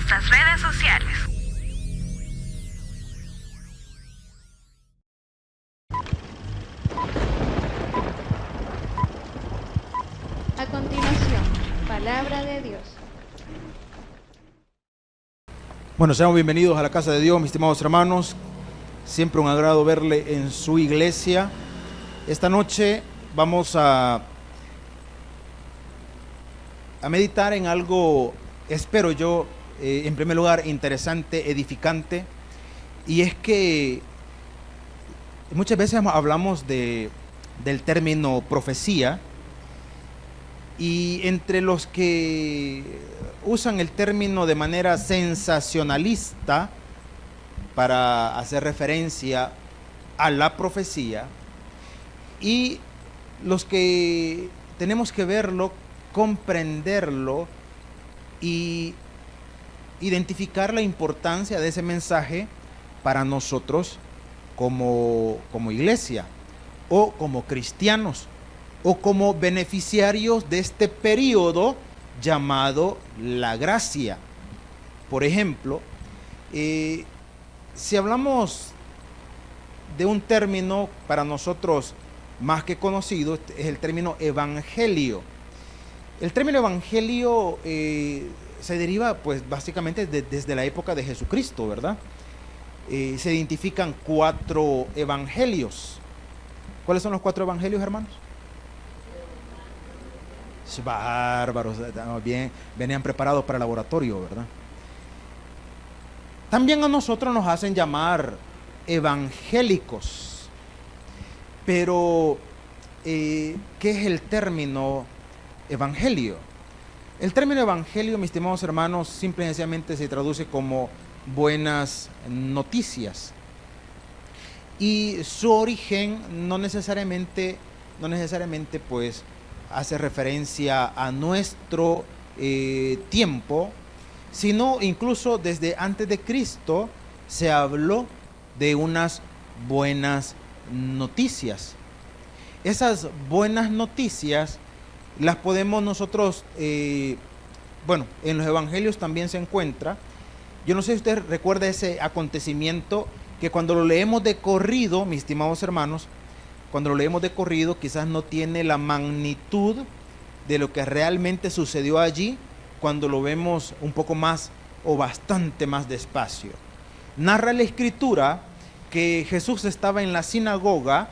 nuestras redes sociales. A continuación, Palabra de Dios. Bueno, sean bienvenidos a la casa de Dios, mis estimados hermanos. Siempre un agrado verle en su iglesia. Esta noche vamos a meditar en algo, espero yo, en primer lugar, interesante, edificante. Y es que muchas veces hablamos del término profecía. Y entre los que usan el término de manera sensacionalista para hacer referencia a la profecía, y los que tenemos que verlo, comprenderlo y identificar la importancia de ese mensaje para nosotros como iglesia o como cristianos, o como beneficiarios de este periodo llamado la gracia. Por ejemplo, si hablamos de un término para nosotros más que conocido, es el término evangelio. El término evangelio se deriva pues básicamente desde la época de Jesucristo, ¿verdad? Se identifican 4 evangelios. ¿Cuáles son los 4 evangelios, hermanos? Bárbaros, bien, venían preparados para el laboratorio, ¿verdad? También a nosotros nos hacen llamar evangélicos. Pero, ¿qué es el término evangelio? El término evangelio, mis estimados hermanos, simple y sencillamente se traduce como buenas noticias. Y su origen no necesariamente pues hace referencia a nuestro tiempo, sino incluso desde antes de Cristo se habló de unas buenas noticias. Esas buenas noticias las podemos nosotros, en los evangelios también se encuentra. Yo no sé si usted recuerda ese acontecimiento que cuando lo leemos de corrido, mis estimados hermanos, cuando lo leemos de corrido, quizás no tiene la magnitud de lo que realmente sucedió allí cuando lo vemos un poco más o bastante más despacio. Narra la Escritura que Jesús estaba en la sinagoga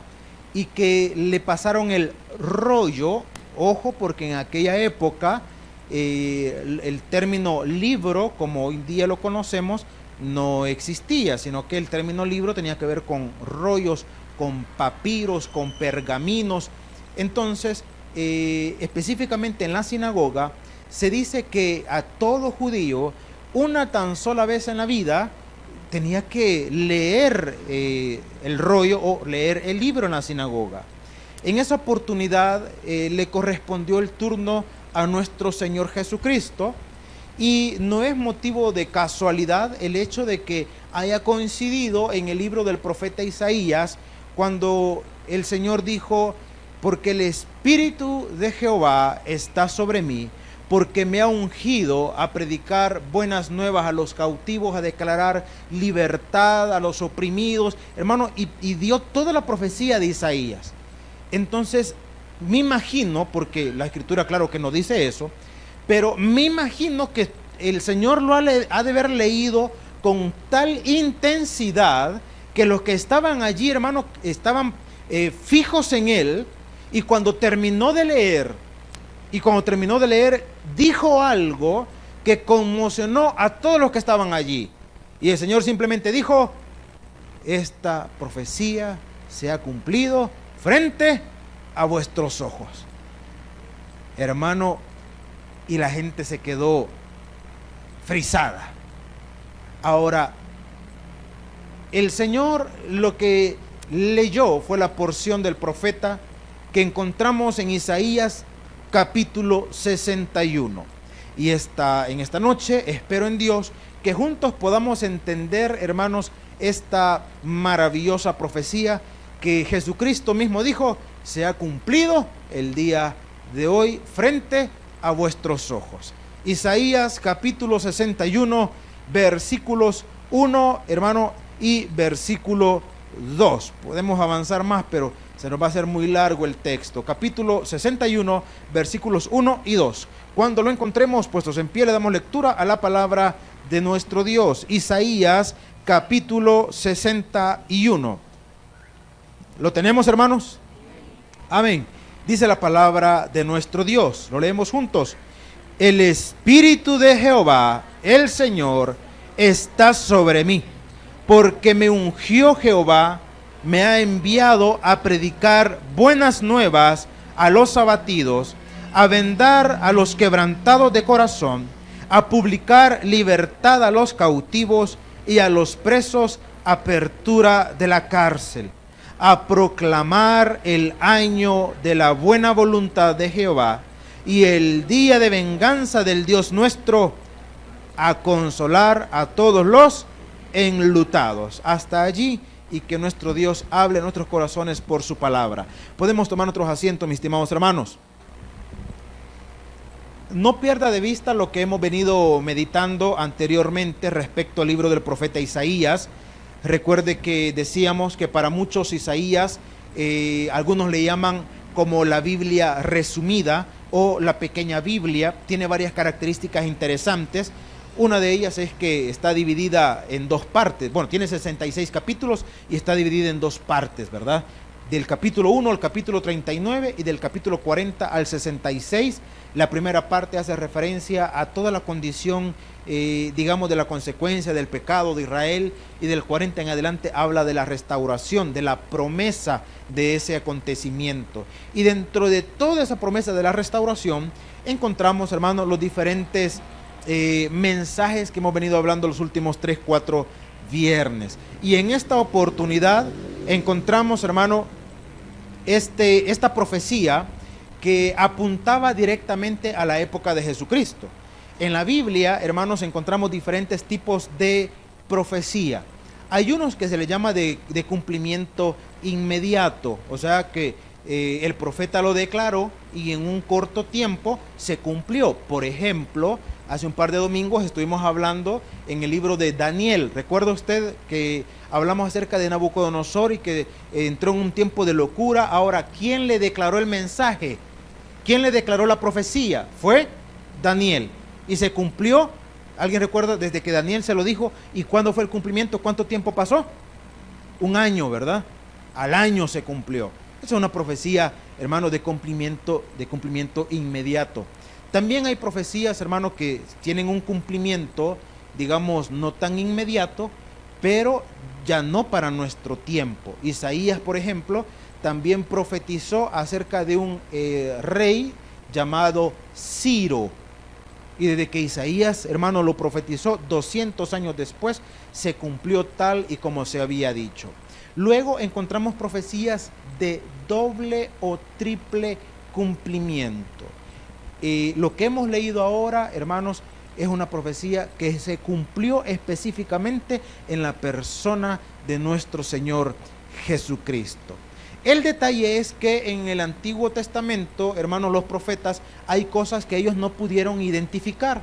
y que le pasaron el rollo. Ojo, porque en aquella época el término libro, como hoy día lo conocemos, no existía, sino que el término libro tenía que ver con rollos, con papiros, con pergaminos. Entonces, específicamente en la sinagoga, se dice que a todo judío, una tan sola vez en la vida, tenía que leer el rollo o leer el libro en la sinagoga. En esa oportunidad le correspondió el turno a nuestro Señor Jesucristo, y no es motivo de casualidad el hecho de que haya coincidido en el libro del profeta Isaías, cuando el Señor dijo: porque el Espíritu de Jehová está sobre mí, porque me ha ungido a predicar buenas nuevas a los cautivos, a declarar libertad a los oprimidos, hermano, y dio toda la profecía de Isaías. Entonces, me imagino, porque la Escritura claro que no dice eso, pero me imagino que el Señor lo ha de haber leído con tal intensidad que los que estaban allí, hermano, estaban fijos en él, y cuando terminó de leer, dijo algo que conmocionó a todos los que estaban allí. Y el Señor simplemente dijo: esta profecía se ha cumplido frente a vuestros ojos. Hermano, y la gente se quedó frisada. Ahora, el Señor lo que leyó fue la porción del profeta que encontramos en Isaías capítulo 61. Y en esta noche espero en Dios que juntos podamos entender, hermanos, esta maravillosa profecía que Jesucristo mismo dijo: se ha cumplido el día de hoy frente a vuestros ojos. Isaías capítulo 61, versículos 1, hermano, y versículo 2. Podemos avanzar más, pero se nos va a hacer muy largo el texto. Capítulo 61, versículos 1 y 2. Cuando lo encontremos puestos en pie, le damos lectura a la palabra de nuestro Dios. Isaías capítulo 61. ¿Lo tenemos, hermanos? Amén. Dice la palabra de nuestro Dios. Lo leemos juntos. El Espíritu de Jehová, el Señor, está sobre mí, porque me ungió Jehová, me ha enviado a predicar buenas nuevas a los abatidos, a vendar a los quebrantados de corazón, a publicar libertad a los cautivos y a los presos apertura de la cárcel, a proclamar el año de la buena voluntad de Jehová y el día de venganza del Dios nuestro, a consolar a todos los enlutados. Hasta allí, y que nuestro Dios hable en nuestros corazones por su palabra. Podemos tomar nuestros asientos, mis estimados hermanos. No pierda de vista lo que hemos venido meditando anteriormente respecto al libro del profeta Isaías. Recuerde que decíamos que para muchos Isaías, algunos le llaman como la Biblia resumida o la pequeña Biblia. Tiene varias características interesantes. Una de ellas es que está dividida en dos partes. Bueno, tiene 66 capítulos y está dividida en dos partes, ¿verdad? Del capítulo 1 al capítulo 39 y del capítulo 40 al 66. La primera parte hace referencia a toda la condición, digamos, de la consecuencia del pecado de Israel, y del 40 en adelante habla de la restauración, de la promesa de ese acontecimiento. Y dentro de toda esa promesa de la restauración encontramos, hermanos, los diferentes mensajes que hemos venido hablando los últimos 3-4 viernes. Y en esta oportunidad encontramos, hermano, esta profecía que apuntaba directamente a la época de Jesucristo. En la Biblia, hermanos, encontramos diferentes tipos de profecía. Hay unos que se le llama de cumplimiento inmediato, o sea que el profeta lo declaró y en un corto tiempo se cumplió. Por ejemplo, hace un par de domingos estuvimos hablando en el libro de Daniel. ¿Recuerda usted que hablamos acerca de Nabucodonosor y que entró en un tiempo de locura? Ahora, ¿quién le declaró el mensaje? ¿Quién le declaró la profecía? Fue Daniel. Y se cumplió. ¿Alguien recuerda desde que Daniel se lo dijo? ¿Y cuándo fue el cumplimiento? ¿Cuánto tiempo pasó? Un año, ¿verdad? Al año se cumplió. Esa es una profecía, hermano, de cumplimiento inmediato. También hay profecías, hermano, que tienen un cumplimiento, digamos, no tan inmediato, pero ya no para nuestro tiempo. Isaías, por ejemplo, también profetizó acerca de un rey llamado Ciro. Y desde que Isaías, hermano, lo profetizó, 200 años después, se cumplió tal y como se había dicho. Luego encontramos profecías de doble o triple cumplimiento. Lo que hemos leído ahora, hermanos, es una profecía que se cumplió específicamente en la persona de nuestro Señor Jesucristo. El detalle es que en el Antiguo Testamento, hermanos, los profetas, hay cosas que ellos no pudieron identificar.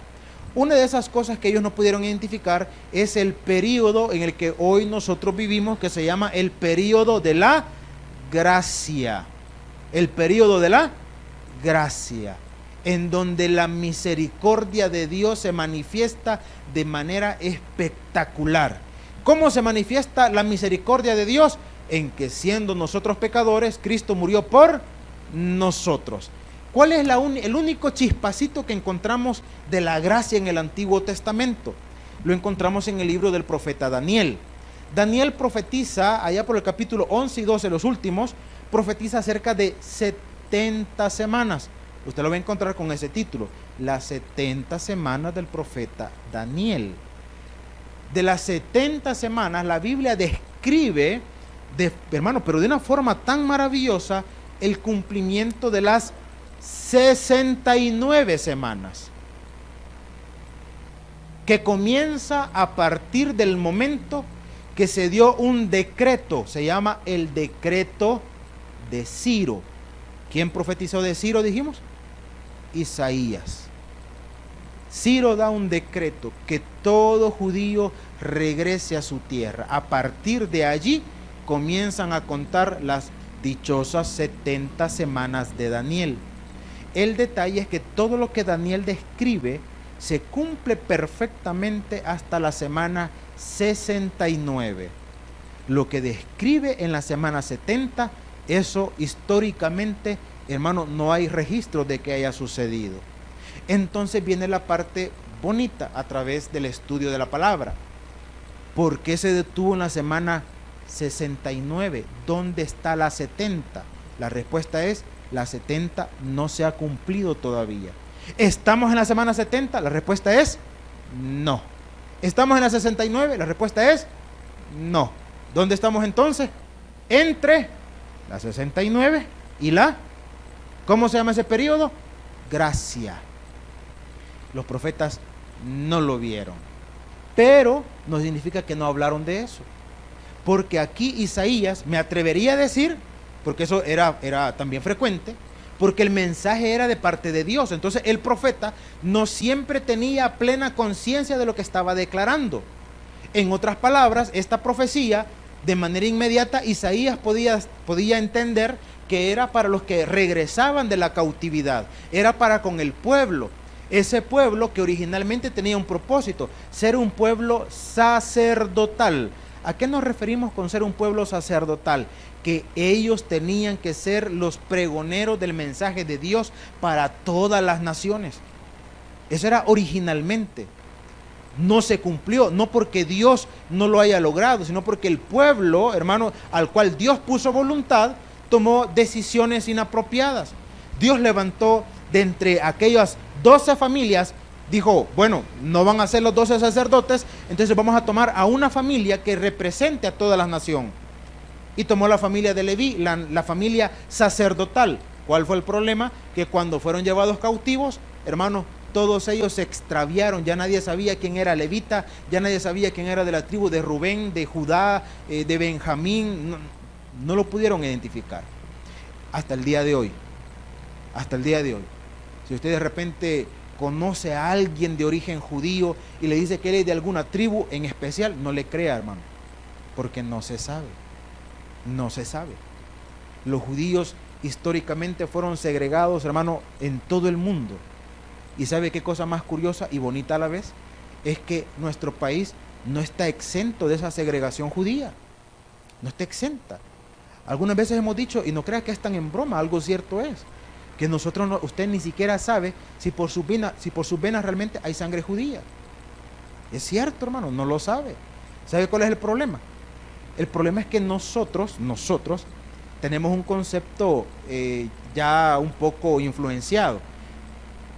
Una de esas cosas que ellos no pudieron identificar es el período en el que hoy nosotros vivimos, que se llama el período de la gracia. El período de la gracia, en donde la misericordia de Dios se manifiesta de manera espectacular. ¿Cómo se manifiesta la misericordia de Dios? En que siendo nosotros pecadores, Cristo murió por nosotros. ¿Cuál es el único chispacito que encontramos de la gracia en el Antiguo Testamento? Lo encontramos en el libro del profeta Daniel. Daniel profetiza, allá por el capítulo 11 y 12, los últimos, profetiza acerca de 70 semanas. Usted lo va a encontrar con ese título, las 70 semanas del profeta Daniel. De las 70 semanas, la Biblia describe, hermano, pero de una forma tan maravillosa, el cumplimiento de las 69 semanas, que comienza a partir del momento que se dio un decreto, se llama el decreto de Ciro. ¿Quién profetizó de Ciro, dijimos? Isaías. Ciro da un decreto que todo judío regrese a su tierra. A partir de allí comienzan a contar las dichosas 70 semanas de Daniel. El detalle es que todo lo que Daniel describe se cumple perfectamente hasta la semana 69. Lo que describe en la semana 70, eso históricamente, hermano, no hay registro de que haya sucedido. Entonces viene la parte bonita a través del estudio de la palabra. ¿Por qué se detuvo en la semana 69? ¿Dónde está la 70? La respuesta es, la 70 no se ha cumplido todavía. ¿Estamos en la semana 70? La respuesta es no. ¿Estamos en la 69? La respuesta es no. ¿Dónde estamos entonces? Entre la 69 y la, ¿cómo se llama ese periodo? Gracia. Los profetas no lo vieron, pero no significa que no hablaron de eso, porque aquí Isaías, me atrevería a decir, porque eso era también frecuente, porque el mensaje era de parte de Dios. Entonces el profeta no siempre tenía plena conciencia de lo que estaba declarando. En otras palabras, esta profecía, de manera inmediata, Isaías podía entender que era para los que regresaban de la cautividad, era para con el pueblo, ese pueblo que originalmente tenía un propósito, ser un pueblo sacerdotal. ¿A qué nos referimos con ser un pueblo sacerdotal? Que ellos tenían que ser los pregoneros del mensaje de Dios para todas las naciones. Eso era originalmente. No se cumplió, no porque Dios no lo haya logrado, sino porque el pueblo, hermano, al cual Dios puso voluntad, tomó decisiones inapropiadas. Dios levantó de entre aquellas 12 familias, dijo, bueno, no van a ser los 12 sacerdotes, entonces vamos a tomar a una familia que represente a toda la nación. Y tomó la familia de Leví, la familia sacerdotal. ¿Cuál fue el problema? Que cuando fueron llevados cautivos, hermanos, todos ellos se extraviaron, ya nadie sabía quién era levita, ya nadie sabía quién era de la tribu de Rubén, de Judá, de Benjamín, no lo pudieron identificar. Hasta el día de hoy, si usted de repente conoce a alguien de origen judío y le dice que él es de alguna tribu en especial, no le crea, hermano, porque no se sabe. Los judíos históricamente fueron segregados, hermano, en todo el mundo. ¿Y sabe qué cosa más curiosa y bonita a la vez? Es que nuestro país no está exento de esa segregación judía. No está exenta. Algunas veces hemos dicho, y no crea que es tan en broma, algo cierto es, que nosotros usted ni siquiera sabe si por sus venas realmente hay sangre judía. Es cierto, hermano, no lo sabe. ¿Sabe cuál es el problema? El problema es que nosotros tenemos un concepto ya un poco influenciado.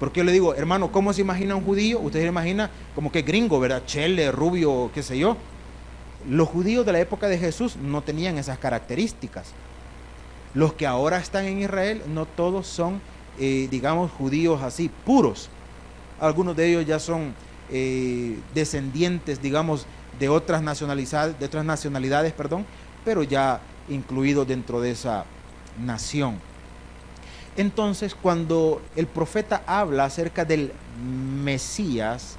Porque yo le digo, hermano, ¿cómo se imagina un judío? Usted se imagina como que gringo, ¿verdad? Chele, rubio, qué sé yo. Los judíos de la época de Jesús no tenían esas características. Los que ahora están en Israel, no todos son, digamos, judíos así, puros. Algunos de ellos ya son descendientes, digamos, de otras nacionalidades, pero ya incluidos dentro de esa nación. Entonces, cuando el profeta habla acerca del Mesías,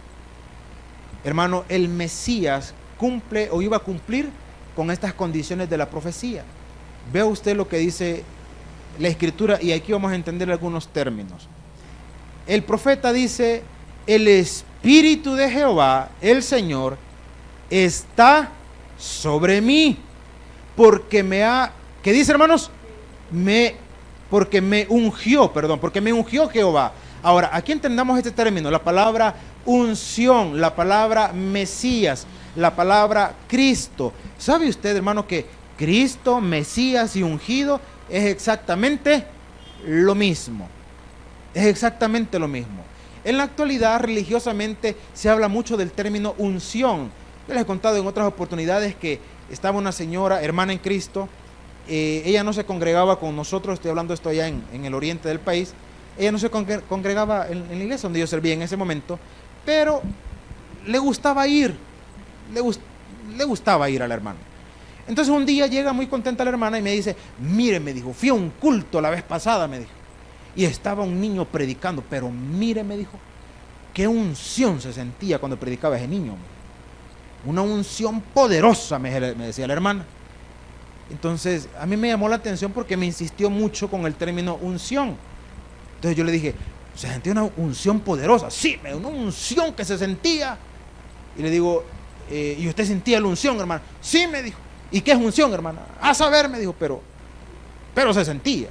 hermano, el Mesías cumple o iba a cumplir con estas condiciones de la profecía. Vea usted lo que dice la Escritura, y aquí vamos a entender algunos términos. El profeta dice, el Espíritu de Jehová, el Señor, está sobre mí, porque ¿qué dice, hermanos? Porque me ungió Jehová. Ahora, aquí entendamos este término, la palabra unción, la palabra Mesías, la palabra Cristo. ¿Sabe usted, hermano, que Cristo, Mesías y ungido es exactamente lo mismo? Es exactamente lo mismo. En la actualidad, religiosamente, se habla mucho del término unción. Yo les he contado en otras oportunidades que estaba una señora, hermana en Cristo. Ella no se congregaba con nosotros, estoy hablando esto allá en el oriente del país. Ella no se congregaba en la iglesia donde yo servía en ese momento, pero le gustaba ir, le gustaba ir a la hermana. Entonces un día llega muy contenta la hermana y me dice, mire, me dijo, fui a un culto la vez pasada, me dijo, y estaba un niño predicando, pero mire, me dijo, qué unción se sentía cuando predicaba ese niño. Una unción poderosa, me decía la hermana. Entonces, a mí me llamó la atención porque me insistió mucho con el término unción. Entonces yo le dije, ¿se sentía una unción poderosa? Sí, una unción que se sentía. Y le digo, ¿y usted sentía la unción, hermana? Sí, me dijo. ¿Y qué es unción, hermana? A saber, me dijo, pero se sentía.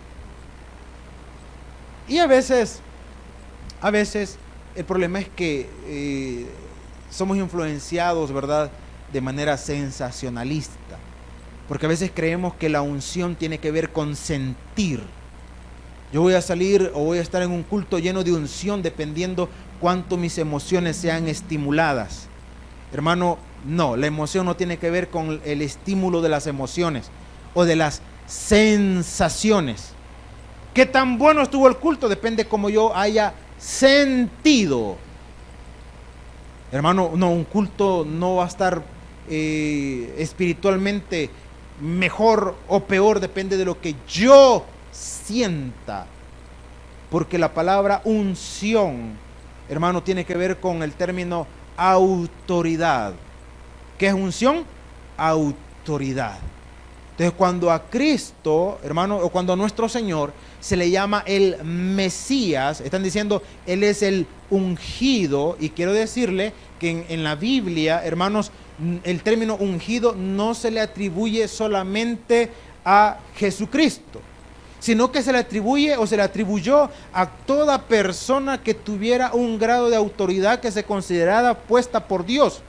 Y a veces el problema es que somos influenciados, ¿verdad?, de manera sensacionalista. Porque a veces creemos que la unción tiene que ver con sentir. Yo voy a salir o voy a estar en un culto lleno de unción dependiendo cuánto mis emociones sean estimuladas. Hermano, no, la emoción no tiene que ver con el estímulo de las emociones o de las sensaciones. ¿Qué tan bueno estuvo el culto? Depende cómo yo haya sentido. Hermano, no, un culto no va a estar espiritualmente mejor o peor, depende de lo que yo sienta. Porque la palabra unción, hermano, tiene que ver con el término autoridad. ¿Qué es unción? Autoridad. Entonces, cuando a Cristo, hermano, o cuando a nuestro Señor se le llama el Mesías, están diciendo, Él es el ungido, y quiero decirle que en la Biblia, hermanos, el término ungido no se le atribuye solamente a Jesucristo, sino que se le atribuye o se le atribuyó a toda persona que tuviera un grado de autoridad que se considerara puesta por Dios.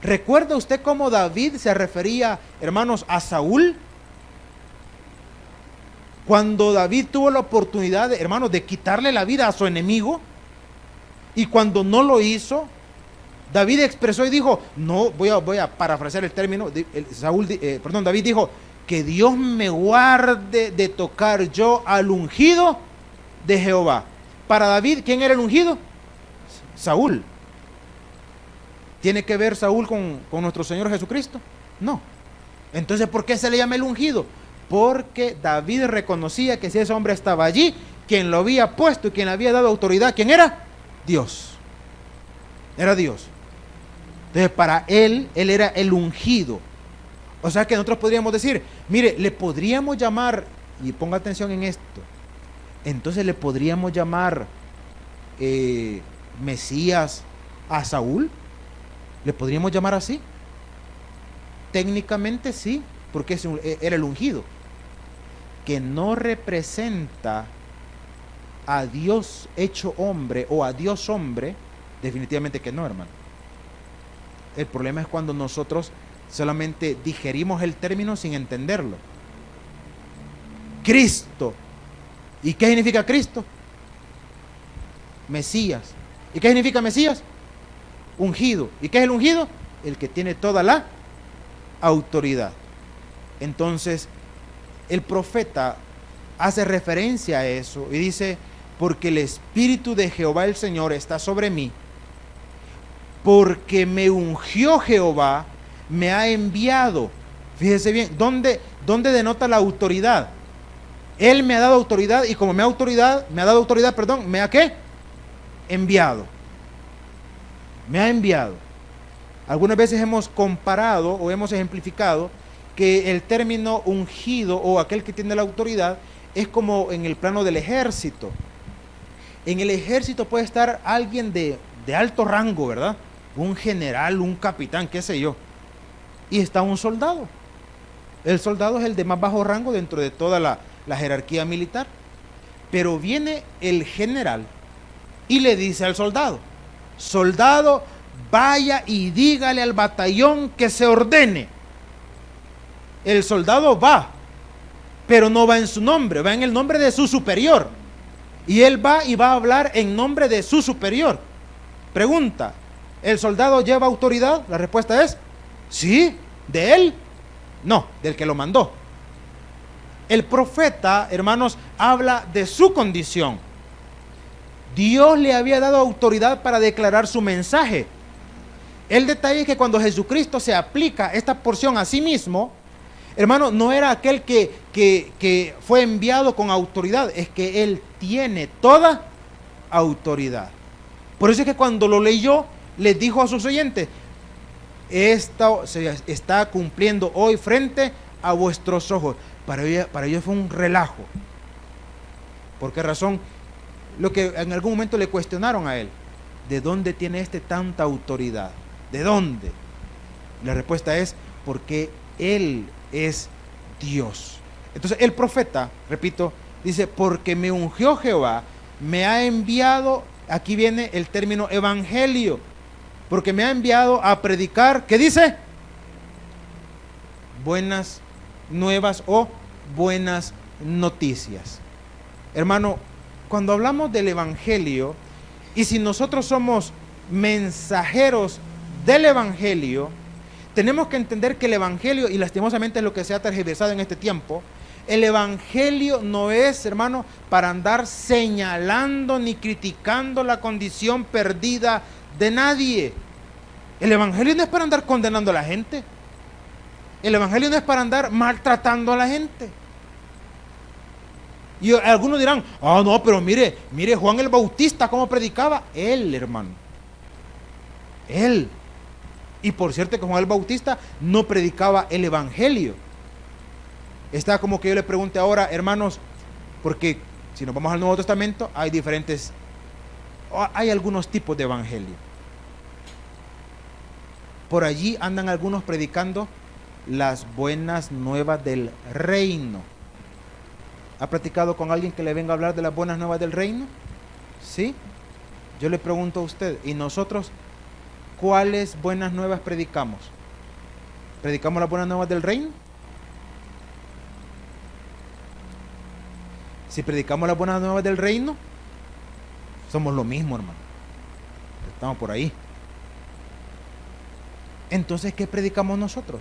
¿Recuerda usted cómo David se refería, hermanos, a Saúl? Cuando David tuvo la oportunidad, hermanos, de quitarle la vida a su enemigo, y cuando no lo hizo, David expresó y dijo, no, voy a parafrasear el término, David dijo, que Dios me guarde de tocar yo al ungido de Jehová. Para David, ¿quién era el ungido? Saúl. ¿Tiene que ver Saúl con nuestro Señor Jesucristo? No. Entonces, ¿por qué se le llama el ungido? Porque David reconocía que si ese hombre estaba allí, quien lo había puesto y quien le había dado autoridad, ¿quién era? Dios. Era Dios. Entonces, para él era el ungido. O sea que nosotros podríamos decir, mire, le podríamos llamar, y ponga atención en esto, entonces le podríamos llamar Mesías a Saúl. ¿Le podríamos llamar así? Técnicamente sí, porque era el ungido, que no representa a Dios hecho hombre o a Dios hombre, definitivamente que no, hermano. El problema es cuando nosotros solamente digerimos el término sin entenderlo. Cristo. ¿Y qué significa Cristo? Mesías. ¿Y qué significa Mesías? Ungido. ¿Y qué es el ungido? El que tiene toda la autoridad. Entonces, el profeta hace referencia a eso y dice, porque el Espíritu de Jehová el Señor está sobre mí, porque me ungió Jehová, me ha enviado. Fíjese bien, ¿dónde denota la autoridad? Él me ha dado autoridad, y como me ha dado autoridad, ¿me ha qué? Enviado. Me ha enviado. Algunas veces hemos comparado o hemos ejemplificado que el término ungido o aquel que tiene la autoridad es como en el plano del ejército. En el ejército puede estar alguien de alto rango, ¿verdad? Un general, un capitán, qué sé yo. Y está un soldado. El soldado es el de más bajo rango dentro de toda la jerarquía militar. Pero viene el general y le dice al soldado, soldado, vaya y dígale al batallón que se ordene. El soldado va, pero no va en su nombre, va en el nombre de su superior. Y él va y va a hablar en nombre de su superior. Pregunta, ¿el soldado lleva autoridad? La respuesta es, sí. ¿De él? No, del que lo mandó. El profeta, hermanos, habla de su condición. Dios le había dado autoridad para declarar su mensaje. El detalle es que cuando Jesucristo se aplica esta porción a sí mismo, hermano, no era aquel que fue enviado con autoridad, es que Él tiene toda autoridad. Por eso es que cuando lo leyó, les dijo a sus oyentes, esto se está cumpliendo hoy frente a vuestros ojos. Para ellos fue un relajo. ¿Por qué razón? Lo que en algún momento le cuestionaron a él, ¿de dónde tiene tanta autoridad? ¿De dónde? La respuesta es, porque él es Dios. Entonces el profeta, repito, dice, porque me ungió Jehová, me ha enviado, aquí viene el término evangelio, porque me ha enviado a predicar, ¿qué dice? Buenas nuevas o buenas noticias. Hermano, cuando hablamos del evangelio, y si nosotros somos mensajeros del evangelio, tenemos que entender que el evangelio, y lastimosamente es lo que se ha tergiversado en este tiempo, el evangelio no es, hermano, para andar señalando ni criticando la condición perdida de nadie. El evangelio no es para andar condenando a la gente. El evangelio no es para andar maltratando a la gente. Y algunos dirán, no, pero mire Juan el Bautista cómo predicaba. Él, hermano. Él. Y por cierto que Juan el Bautista no predicaba el evangelio. Está como que yo le pregunte ahora, hermanos, porque si nos vamos al Nuevo Testamento, hay algunos tipos de evangelio. Por allí andan algunos predicando las buenas nuevas del reino. ¿Ha platicado con alguien que le venga a hablar de las buenas nuevas del reino? ¿Sí? Yo le pregunto a usted, ¿y nosotros cuáles buenas nuevas predicamos? ¿Predicamos las buenas nuevas del reino? Si predicamos las buenas nuevas del reino, somos lo mismo, hermano. Estamos por ahí. Entonces, ¿qué predicamos nosotros?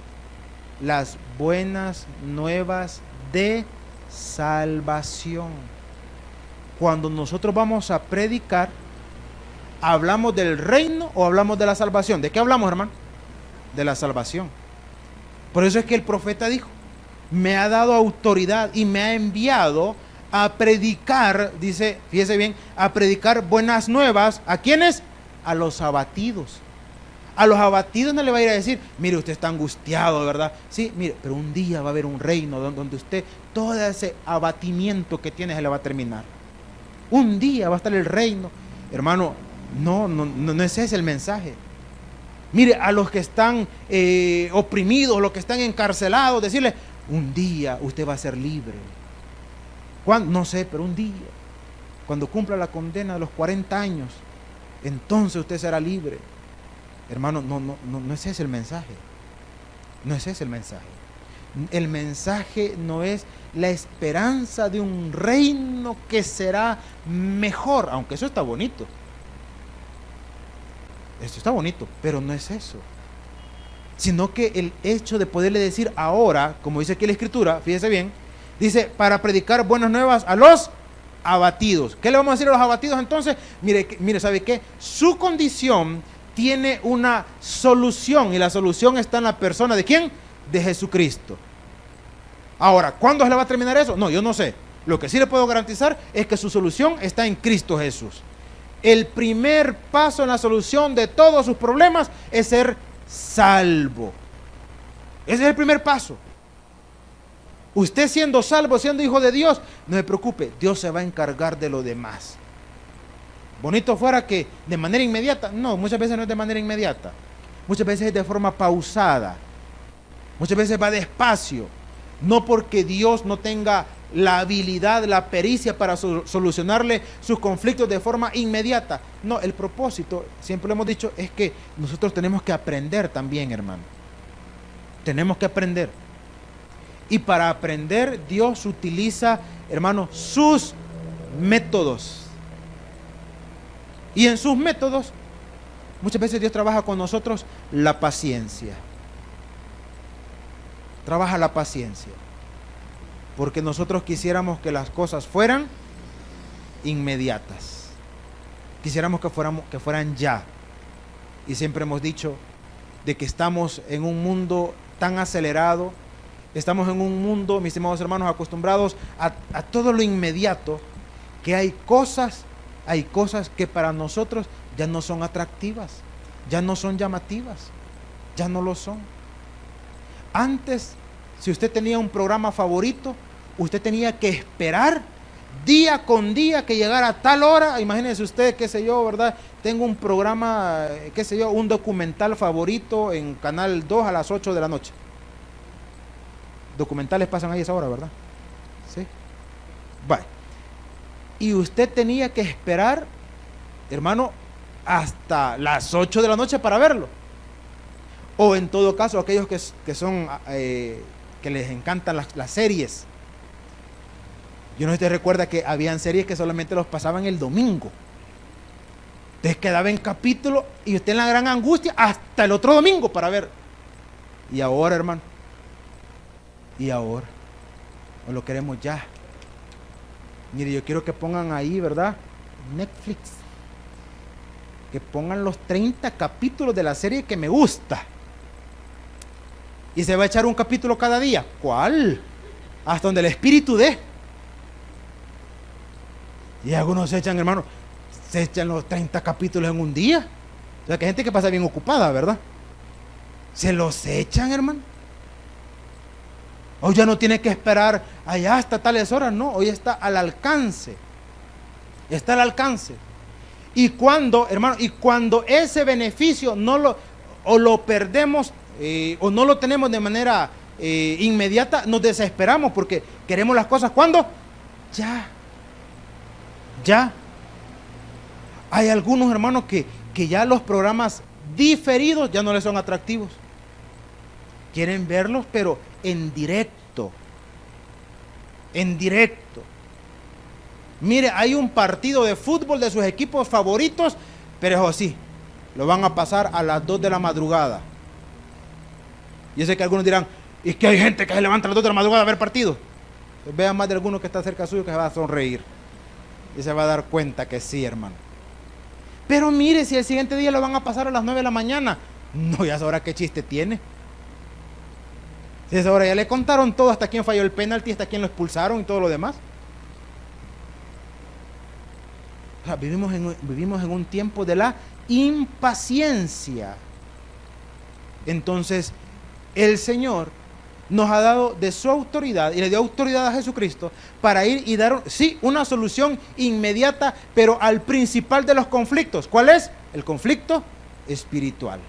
Las buenas nuevas de salvación. Cuando nosotros vamos a predicar, ¿hablamos del reino o hablamos de la salvación? ¿De qué hablamos, hermano? De la salvación. Por eso es que el profeta dijo, me ha dado autoridad y me ha enviado a predicar, dice, fíjese bien, a predicar buenas nuevas. ¿A quiénes? A los abatidos. A los abatidos no le va a ir a decir, mire, usted está angustiado, ¿verdad? Sí, mire, pero un día va a haber un reino donde usted, todo ese abatimiento que tiene se le va a terminar. Un día va a estar el reino. Hermano, no es ese el mensaje. Mire, a los que están oprimidos, los que están encarcelados, decirles, un día usted va a ser libre. ¿Cuándo? No sé, pero un día, cuando cumpla la condena de los 40 años, entonces usted será libre. Hermano, no es ese el mensaje. No es ese el mensaje. El mensaje no es la esperanza de un reino que será mejor, aunque eso está bonito. Esto está bonito, pero no es eso. Sino que el hecho de poderle decir ahora, como dice aquí la Escritura, fíjese bien, dice, para predicar buenas nuevas a los abatidos. ¿Qué le vamos a decir a los abatidos entonces? Mire, ¿sabe qué? Su condición tiene una solución, y la solución está en la persona ¿de quién? De Jesucristo. Ahora, ¿cuándo se le va a terminar eso? No, yo no sé. Lo que sí le puedo garantizar es que su solución está en Cristo Jesús. El primer paso en la solución de todos sus problemas es ser salvo. Ese es el primer paso. Usted siendo salvo, siendo hijo de Dios, no se preocupe, Dios se va a encargar de lo demás. Bonito fuera que de manera inmediata. No, muchas veces no es de manera inmediata. Muchas veces es de forma pausada. Muchas veces va despacio. No porque Dios no tenga la habilidad, la pericia para solucionarle sus conflictos de forma inmediata. No, el propósito, siempre lo hemos dicho, es que nosotros tenemos que aprender también, hermano. Tenemos que aprender. Y para aprender, Dios utiliza, hermano, sus métodos. Y en sus métodos, muchas veces Dios trabaja con nosotros la paciencia. Trabaja la paciencia. Porque nosotros quisiéramos que las cosas fueran inmediatas. Quisiéramos que fueran ya. Y siempre hemos dicho de que estamos en un mundo tan acelerado. Estamos en un mundo, mis estimados hermanos, acostumbrados a todo lo inmediato, que hay cosas que para nosotros ya no son atractivas, ya no son llamativas, ya no lo son. Antes, si usted tenía un programa favorito, usted tenía que esperar día con día que llegara a tal hora. Imagínense usted, qué sé yo, ¿verdad? Tengo un programa, qué sé yo, un documental favorito en Canal 2 a las 8 de la noche. Documentales pasan ahí a esa hora, ¿verdad? Sí. Vale. Y usted tenía que esperar, hermano, hasta las 8 de la noche para verlo. O en todo caso, aquellos que son, que les encantan las series. Yo no sé si usted recuerda que habían series que solamente los pasaban el domingo. Entonces quedaba en capítulo y usted en la gran angustia hasta el otro domingo para ver. Y ahora, hermano, y ahora, o lo queremos ya. Mire, yo quiero que pongan ahí, ¿verdad? Netflix. Que pongan los 30 capítulos de la serie que me gusta. Y se va a echar un capítulo cada día. ¿Cuál? Hasta donde el espíritu dé. Y algunos se echan, hermano, se echan los 30 capítulos en un día. O sea, que hay gente que pasa bien ocupada, ¿verdad? Se los echan, hermano. Hoy ya no tiene que esperar allá hasta tales horas, no. Hoy está al alcance. Está al alcance. Y cuando, hermano, y cuando ese beneficio no lo perdemos o no lo tenemos de manera inmediata, nos desesperamos porque queremos las cosas. ¿Cuándo? Ya. Hay algunos hermanos que ya los programas diferidos ya no les son atractivos. Quieren verlos, pero en directo. En directo. Mire, hay un partido de fútbol de sus equipos favoritos, pero eso sí, lo van a pasar a las 2 de la madrugada. Yo sé que algunos dirán, ¿y que hay gente que se levanta a las 2 de la madrugada a ver partido? Pues vean más de alguno que está cerca suyo que se va a sonreír. Y se va a dar cuenta que sí, hermano. Pero mire, si el siguiente día lo van a pasar a las 9 de la mañana, no, ya sabrá qué chiste tiene. Si a esa hora ya le contaron todo, hasta quién falló el penalti, hasta quién lo expulsaron y todo lo demás. O sea, vivimos en un tiempo de la impaciencia. Entonces, el Señor nos ha dado de su autoridad y le dio autoridad a Jesucristo para ir y dar, sí, una solución inmediata, pero al principal de los conflictos. ¿Cuál es? El conflicto espiritual.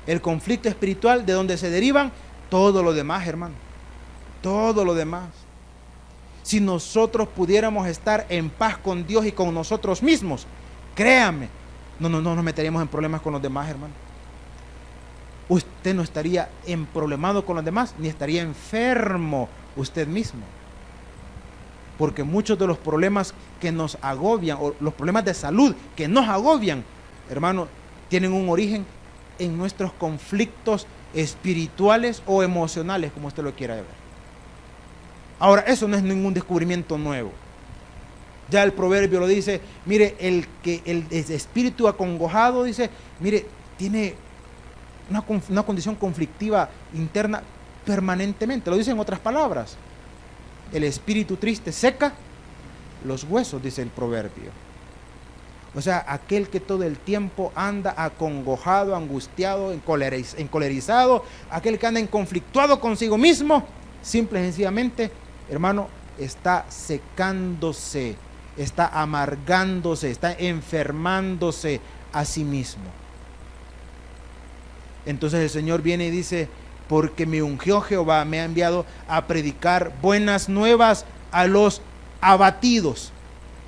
El conflicto espiritual de donde se derivan todo lo demás, hermano. Todo lo demás. Si nosotros pudiéramos estar en paz con Dios y con nosotros mismos, créame, no nos meteríamos en problemas con los demás, hermano. Usted no estaría emproblemado con los demás, ni estaría enfermo usted mismo. Porque muchos de los problemas que nos agobian, o los problemas de salud que nos agobian, hermano, tienen un origen en nuestros conflictos espirituales o emocionales, como usted lo quiera ver. Ahora, eso no es ningún descubrimiento nuevo. Ya el proverbio lo dice, mire, el espíritu acongojado, dice, mire, tiene una condición conflictiva interna permanentemente. Lo dice en otras palabras. El espíritu triste seca los huesos, dice el proverbio. O sea, aquel que todo el tiempo anda acongojado, angustiado, encolerizado, aquel que anda conflictuado consigo mismo, simple y sencillamente, hermano, está secándose, está amargándose, está enfermándose a sí mismo. Entonces el Señor viene y dice, porque me ungió Jehová, me ha enviado a predicar buenas nuevas a los abatidos,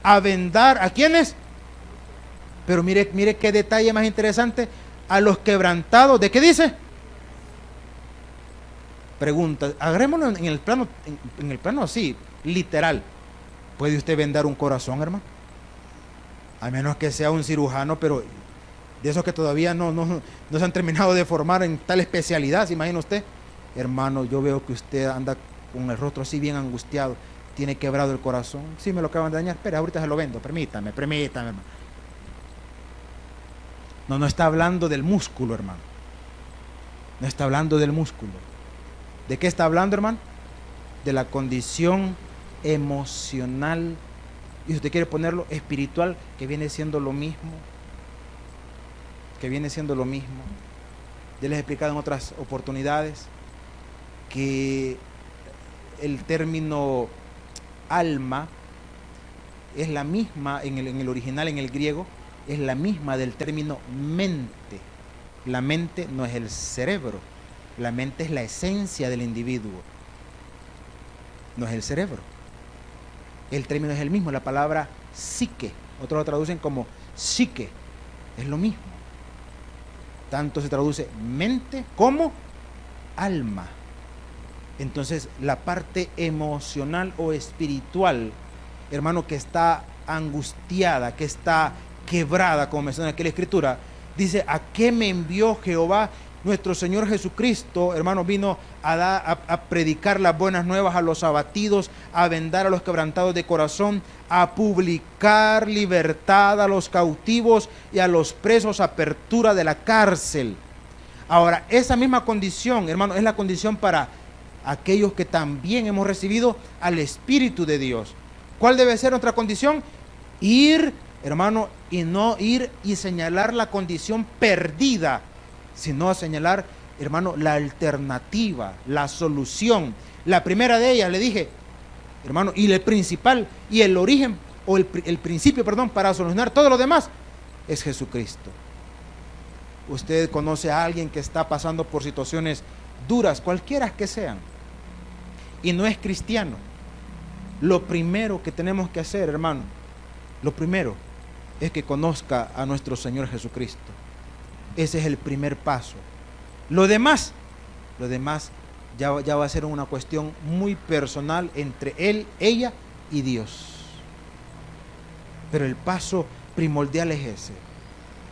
a vendar, ¿a quiénes? Pero mire qué detalle más interesante, a los quebrantados. ¿De qué dice? Pregunta, agarrémonos en el plano así, literal. ¿Puede usted vendar un corazón, hermano? A menos que sea un cirujano, pero de esos que todavía no se han terminado de formar en tal especialidad, ¿se imagina usted? Hermano, yo veo que usted anda con el rostro así bien angustiado, tiene quebrado el corazón. Sí, me lo acaban de dañar, espera, ahorita se lo vendo, permítame, hermano. No está hablando del músculo, hermano. No está hablando del músculo. ¿De qué está hablando, hermano? De la condición emocional Y si usted quiere ponerlo espiritual, que viene siendo lo mismo. Que viene siendo lo mismo. Ya les he explicado en otras oportunidades que el término alma es la misma en el original, en el griego, es la misma del término mente. La mente no es el cerebro, la mente es la esencia del individuo, no es el cerebro. El término es el mismo, la palabra psique, otros lo traducen como psique, es lo mismo. Tanto se traduce mente como alma. Entonces la parte emocional o espiritual, hermano, que está angustiada, que está quebrada, como menciona aquí la Escritura, dice: ¿a qué me envió Jehová? Nuestro Señor Jesucristo, hermano, vino a predicar las buenas nuevas a los abatidos, a vendar a los quebrantados de corazón, a publicar libertad a los cautivos y a los presos, apertura de la cárcel. Ahora, esa misma condición, hermano, es la condición para aquellos que también hemos recibido al Espíritu de Dios. ¿Cuál debe ser nuestra condición? Ir, hermano, y no ir y señalar la condición perdida, sino a señalar, hermano, la alternativa, la solución. La primera de ellas, le dije, hermano, y el principal, y el origen, o el principio, perdón, para solucionar todo lo demás, es Jesucristo. Usted conoce a alguien que está pasando por situaciones duras, cualquiera que sean, y no es cristiano. Lo primero que tenemos que hacer, hermano, lo primero es que conozca a nuestro Señor Jesucristo. Ese es el primer paso. Lo demás ya va a ser una cuestión muy personal entre él, ella y Dios. Pero el paso primordial es ese.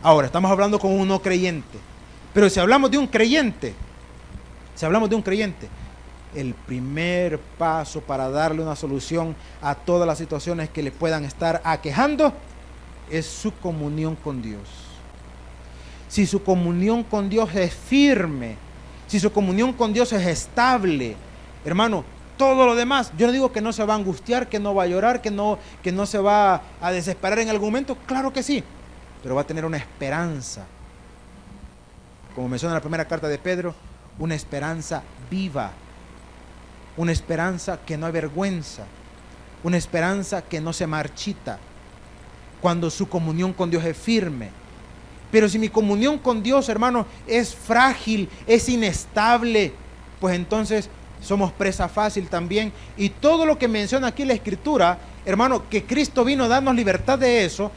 Ahora, estamos hablando con un no creyente. Pero si hablamos de un creyente, el primer paso para darle una solución a todas las situaciones que le puedan estar aquejando es su comunión con Dios. Si su comunión con Dios es firme, si su comunión con Dios es estable, hermano, todo lo demás, yo no digo que no se va a angustiar, que no va a llorar, que no se va a desesperar en algún momento, claro que sí, pero va a tener una esperanza, como menciona en la primera carta de Pedro, una esperanza viva, una esperanza que no avergüenza, una esperanza que no se marchita, cuando su comunión con Dios es firme. Pero si mi comunión con Dios, hermano, es frágil, es inestable, pues entonces somos presa fácil también. Y todo lo que menciona aquí la Escritura, hermano, que Cristo vino a darnos libertad de eso,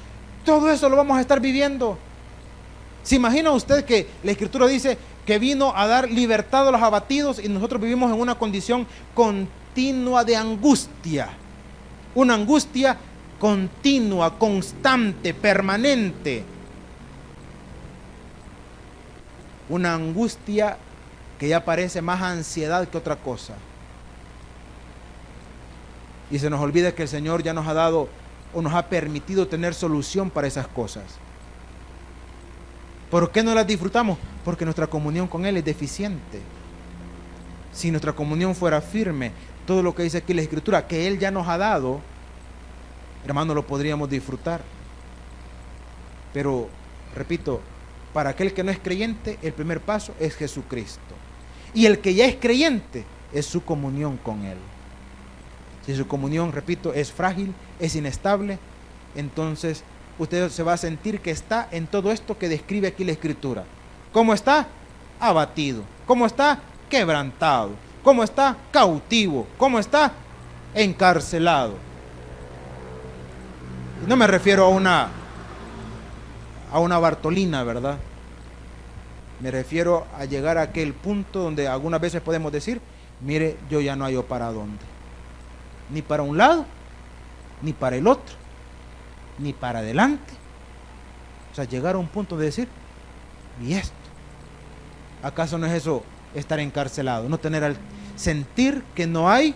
todo eso lo vamos a estar viviendo. ¿Se imagina usted que la Escritura dice que vino a dar libertad a los abatidos y nosotros vivimos en una condición continua de angustia? Una angustia continua, constante, permanente. Una angustia que ya parece más ansiedad que otra cosa. Y se nos olvida que el Señor ya nos ha dado o nos ha permitido tener solución para esas cosas. ¿Por qué no las disfrutamos? Porque nuestra comunión con Él es deficiente. Si nuestra comunión fuera firme, todo lo que dice aquí la Escritura, que Él ya nos ha dado, hermano, lo podríamos disfrutar. Pero, repito, para aquel que no es creyente, el primer paso es Jesucristo. Y el que ya es creyente es su comunión con Él. Si su comunión, repito, es frágil, es inestable, entonces usted se va a sentir que está en todo esto que describe aquí la Escritura. ¿Cómo está? Abatido. ¿Cómo está? Quebrantado. ¿Cómo está? Cautivo. ¿Cómo está? Encarcelado. No me refiero a una Bartolina, ¿verdad? Me refiero a llegar a aquel punto donde algunas veces podemos decir, mire, yo ya no hallo para dónde. Ni para un lado, ni para el otro, ni para adelante. O sea, llegar a un punto de decir, ¿y esto? ¿Acaso no es eso estar encarcelado? No tener sentir que no hay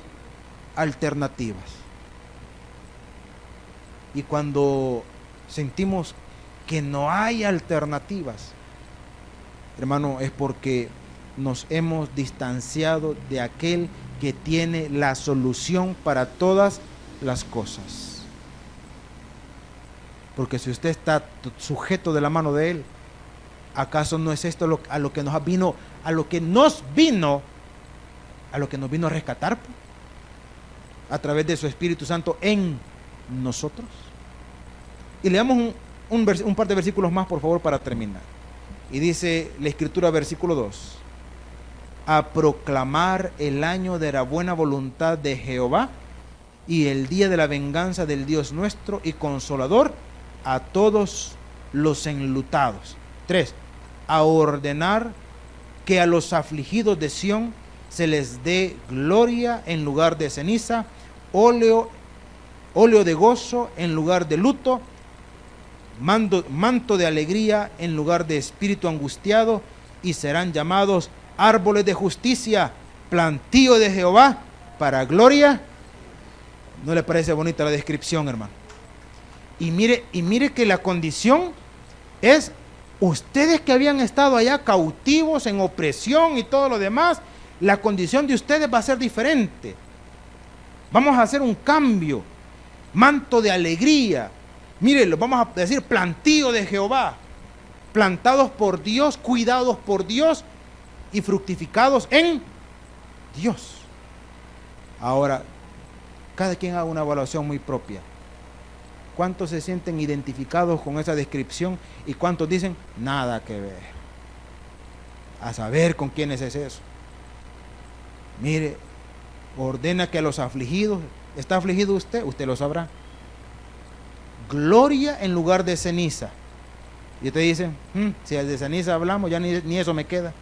alternativas. Y cuando sentimos que no hay alternativas, hermano, es porque nos hemos distanciado de aquel que tiene la solución para todas las cosas. Porque si usted está sujeto de la mano de Él, ¿acaso no es esto a lo que nos vino a rescatar? A través de su Espíritu Santo en nosotros. Y leamos un par de versículos más, por favor, para terminar. Y dice la Escritura, versículo 2: a proclamar el año de la buena voluntad de Jehová y el día de la venganza del Dios nuestro y consolador a todos los enlutados. 3. A ordenar que a los afligidos de Sión se les dé gloria en lugar de ceniza, óleo de gozo en lugar de luto, manto de alegría en lugar de espíritu angustiado, y serán llamados árboles de justicia, plantío de Jehová para gloria. ¿No le parece bonita la descripción, hermano? Y mire que la condición es: ustedes que habían estado allá cautivos en opresión y todo lo demás, la condición de ustedes va a ser diferente. Vamos a hacer un cambio. Manto de alegría. Mírenlo, vamos a decir plantío de Jehová. Plantados por Dios, cuidados por Dios y fructificados en Dios. Ahora, cada quien haga una evaluación muy propia. ¿Cuántos se sienten identificados con esa descripción y cuántos dicen nada que ver? A saber con quiénes es eso. Mire, ordena que a los afligidos, ¿está afligido usted? Usted lo sabrá. Gloria en lugar de ceniza. Y usted dice, si de ceniza hablamos, ya ni eso me queda.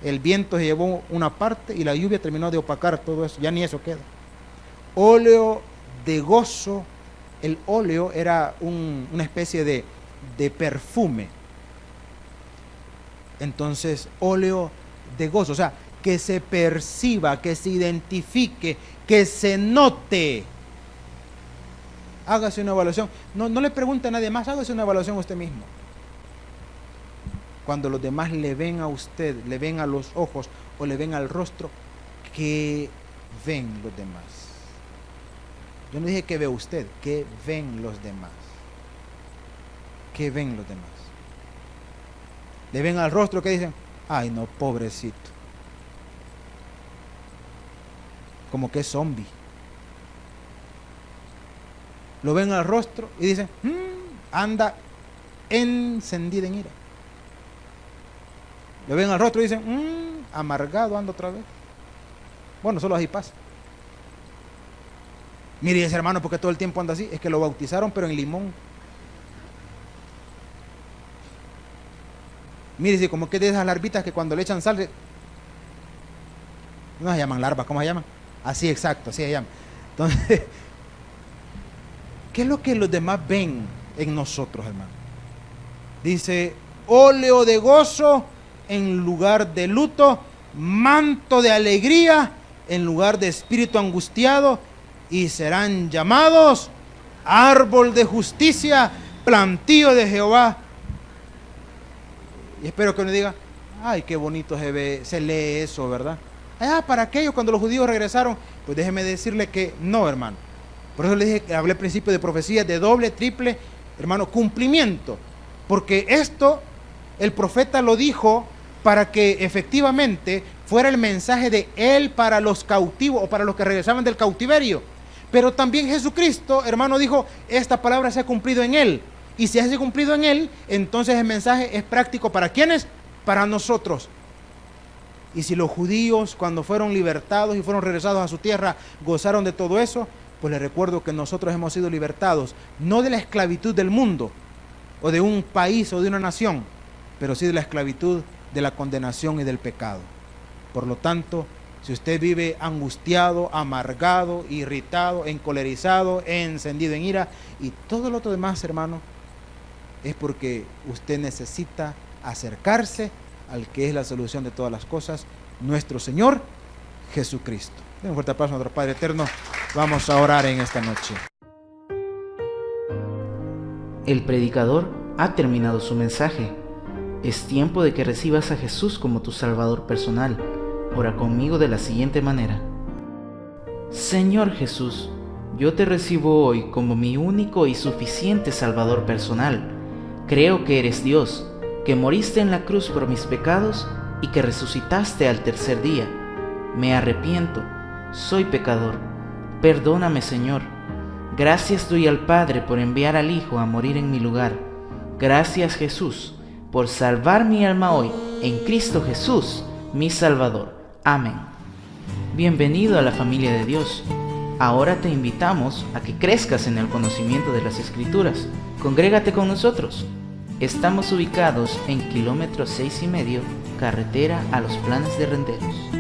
El viento se llevó una parte y la lluvia terminó de opacar todo eso, ya ni eso queda. Óleo de gozo. El óleo era una especie de perfume. Entonces, óleo de gozo, o sea, que se perciba, que se identifique, que se note. Hágase una evaluación. No le pregunte a nadie más, hágase una evaluación usted mismo. Cuando los demás le ven a usted, le ven a los ojos o le ven al rostro, ¿qué ven los demás? Yo no dije que ve usted, ¿qué ven los demás? ¿Qué ven los demás? Le ven al rostro que dicen, ay no, pobrecito. Como que es zombie. Lo ven al rostro y dicen, anda encendida en ira. Lo ven al rostro y dicen, amargado anda otra vez. Bueno, solo así pasa. Mire ese hermano, porque todo el tiempo anda así, es que lo bautizaron pero en limón. Mire, si como que de esas larvitas que cuando le echan sal, no se llaman larvas, ¿cómo se llaman? Así, exacto, así se llaman. Entonces, ¿qué es lo que los demás ven en nosotros, hermano? Dice, óleo de gozo en lugar de luto, manto de alegría en lugar de espíritu angustiado, y serán llamados árbol de justicia, plantío de Jehová. Y espero que uno diga, ay, qué bonito se lee eso, ¿verdad? Para aquellos cuando los judíos regresaron, pues déjeme decirle que no, hermano. Por eso le dije, hablé al principio de profecías de doble, triple, hermano, cumplimiento. Porque esto, el profeta lo dijo para que efectivamente fuera el mensaje de él para los cautivos o para los que regresaban del cautiverio. Pero también Jesucristo, hermano, dijo, esta palabra se ha cumplido en él. Y si se ha cumplido en él, entonces el mensaje es práctico ¿para quiénes? Para nosotros. Y si los judíos, cuando fueron libertados y fueron regresados a su tierra, gozaron de todo eso, pues les recuerdo que nosotros hemos sido libertados, no de la esclavitud del mundo, o de un país o de una nación, pero sí de la esclavitud de la condenación y del pecado. Por lo tanto, si usted vive angustiado, amargado, irritado, encolerizado, encendido en ira y todo lo otro demás, hermano, es porque usted necesita acercarse al que es la solución de todas las cosas, nuestro Señor Jesucristo. Den un fuerte aplauso a nuestro Padre eterno. Vamos a orar en esta noche. El predicador ha terminado su mensaje. Es tiempo de que recibas a Jesús como tu Salvador personal. Ora conmigo de la siguiente manera. Señor Jesús, Yo te recibo hoy como mi único y suficiente Salvador personal. Creo que eres Dios, que moriste en la cruz por mis pecados y que resucitaste al tercer día. Me arrepiento, soy pecador. Perdóname, Señor. Gracias doy al Padre por enviar al Hijo a morir en mi lugar. Gracias, Jesús, por salvar mi alma hoy en Cristo Jesús, mi Salvador. Amén. Bienvenido a la familia de Dios. Ahora te invitamos a que crezcas en el conocimiento de las Escrituras. Congrégate con nosotros. Estamos ubicados en kilómetro 6,5, carretera a Los Planes de Renderos.